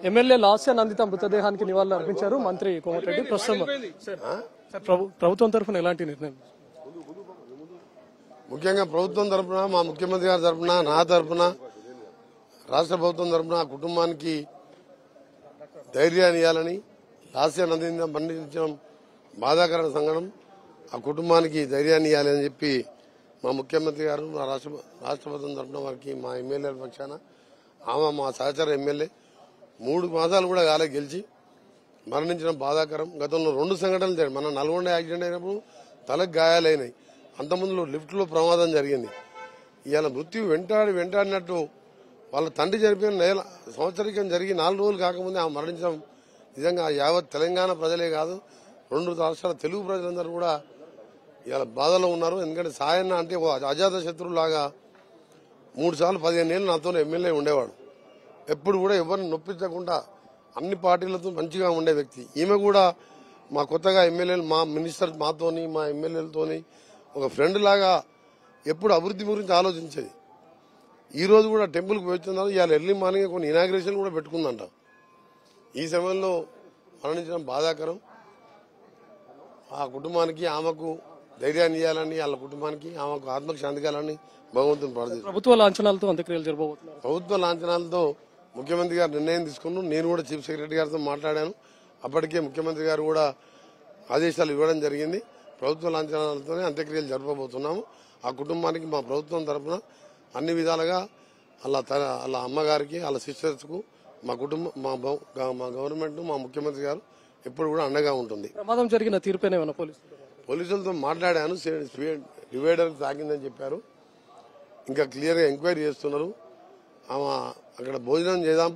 MLA Lasya Nanditha మృతదేహానికి నివాళులు అర్పించారు మంత్రి కోమటిరెడ్డి. ప్రస్తుతం ప్రభుత్వం తరఫున ఎలాంటి నిర్ణయం? ముఖ్యంగా ప్రభుత్వం తరఫున, మా ముఖ్యమంత్రి గారి తరఫున, నా తరఫున, రాష్ట్ర ప్రభుత్వం తరఫున ఆ కుటుంబానికి ధైర్యాన్ని ఇవ్వాలని, లాస్య నందిత మరణించడం బాధాకర సంఘటన, ఆ కుటుంబానికి ధైర్యాన్ని ఇవ్వాలని చెప్పి మా ముఖ్యమంత్రి గారు, మా రాష్ట్ర ప్రభుత్వం తరఫున వారికి, మా ఎమ్మెల్యేల పక్షాన, ఆమె మా సహచర ఎమ్మెల్యే 3 మాసాలు కూడా కాలే గెలిచి మరణించడం బాధాకరం. గతంలో 2 సంఘటనలు జరిగాయి. మన నల్గొండ యాక్సిడెంట్ అయినప్పుడు తలకు గాయాలైనాయి, అంతకుముందు లిఫ్ట్ లో ప్రమాదం జరిగింది. ఇవాళ మృత్యు వెంటాడినట్టు వాళ్ళ తండ్రి చనిపోయిన సంవత్సరికం జరిగి 4 రోజులు కాకముందే ఆమె మరణించడం నిజంగా యావత్ తెలంగాణ ప్రజలే కాదు, 2 రాష్ట్రాల తెలుగు ప్రజలందరూ కూడా ఇవాళ బాధలో ఉన్నారు. ఎందుకంటే సాయన్న అంటే అజాత శత్రువులాగా 3 సార్లు 15 ఏళ్ళు నాతో ఎమ్మెల్యే ఉండేవాడు. ఎప్పుడు కూడా ఎవరిని నొప్పించకుండా అన్ని పార్టీలతో మంచిగా ఉండే వ్యక్తి. ఈమె కూడా మా కొత్తగా ఎమ్మెల్యేలు, మా మినిస్టర్ మాతోని, మా ఎమ్మెల్యేలతోని ఒక ఫ్రెండ్ లాగా ఎప్పుడు అభివృద్ధి గురించి ఆలోచించేది. ఈ రోజు కూడా టెంపుల్కి పోతున్నారు. ఇవాళ ఎర్లీ మార్నింగ్ కొన్ని ఇనాగ్రేషన్ కూడా పెట్టుకుందంట. ఈ సమయంలో మరణించడం బాధాకరం. ఆ కుటుంబానికి, ఆమెకు ధైర్యాన్ని ఇవ్వాలని, వాళ్ళ కుటుంబానికి, ఆమెకు ఆత్మకు శాంతి కలాలని భగవంతుని ప్రార్థిస్తున్నాను. ప్రభుత్వ లాంఛనాలతో అంత్యక్రియలు జరపబోతున్నారు. ప్రభుత్వ లాంఛనాలతో ముఖ్యమంత్రి గారు నిర్ణయం తీసుకున్నారు. నేను కూడా చీఫ్ సెక్రటరీ గారితో మాట్లాడాను. అప్పటికే ముఖ్యమంత్రి గారు కూడా ఆదేశాలు ఇవ్వడం జరిగింది. ప్రభుత్వ లాంఛనాలతోనే అంత్యక్రియలు జరపబోతున్నాము. ఆ కుటుంబానికి మా ప్రభుత్వం తరఫున అన్ని విధాలుగా వాళ్ళ అమ్మగారికి, వాళ్ళ సిస్టర్స్ కు, మా కుటుంబం, మా గవర్నమెంట్, మా ముఖ్యమంత్రి గారు ఎప్పుడు కూడా అండగా ఉంటుంది. ప్రమాదం జరిగిన తీర్పునే పోలీసులతో మాట్లాడాను. డివైడర్ తాకిందని చెప్పారు. ఇంకా క్లియర్ గా ఎంక్వైరీ చేస్తున్నారు. ఆమె అక్కడ భోజనం చేద్దాం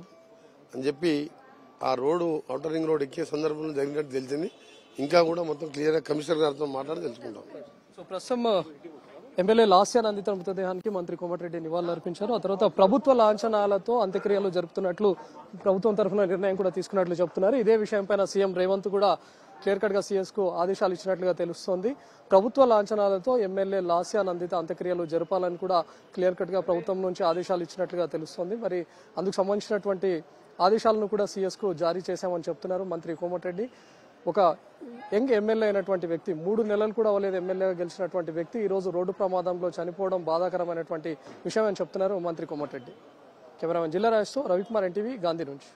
అని చెప్పి ఆ రోడ్డు ఔటర్ రింగ్ రోడ్ ఎక్కే సందర్భంలో జరిగినట్టు తెలిసింది. ఇంకా కూడా మొత్తం క్లియర్ గా కమిషనర్ గారితో మాట్లాడి తెలుసుకుంటాం. సో ప్రస్తుతం ఎమ్మెల్యే లాస్య నందిత మృతదేహానికి మంత్రి కోమటిరెడ్డి నివాళులు అర్పించారు. ఆ తర్వాత ప్రభుత్వ లాంఛనాలతో అంత్యక్రియలు జరుపుతున్నట్లు ప్రభుత్వం తరఫున నిర్ణయం కూడా తీసుకున్నట్లు చెబుతున్నారు. ఇదే విషయంపైన సీఎం రేవంత్ కూడా క్లియర్ కట్ గా సీఎస్ కు ఆదేశాలు ఇచ్చినట్లుగా తెలుస్తోంది. ప్రభుత్వ లాంఛనాలతో ఎమ్మెల్యే లాస్య నందిత అంత్యక్రియలు జరపాలని కూడా క్లియర్ కట్ గా ప్రభుత్వం నుంచి ఆదేశాలు ఇచ్చినట్లుగా తెలుస్తోంది. మరి అందుకు సంబంధించినటువంటి ఆదేశాలను కూడా సీఎస్ కు జారీ చేశామని చెప్తున్నారు మంత్రి కోమటిరెడ్డి. ఒక యంగ్ ఎమ్మెల్యే అయినటువంటి వ్యక్తి, 3 నెలలు కూడా అవ్వలేదు ఎమ్మెల్యేగా గెలిచినటువంటి వ్యక్తి ఈ రోజు రోడ్డు ప్రమాదంలో చనిపోవడం బాధాకరమైనటువంటి విషయం అని చెప్తున్నారు మంత్రి కోమటిరెడ్డి. కెమెరామెన్ జిల్లా రాజేష్తో రవికుమార్, ఎన్టీవీ, గాంధీ నుంచి.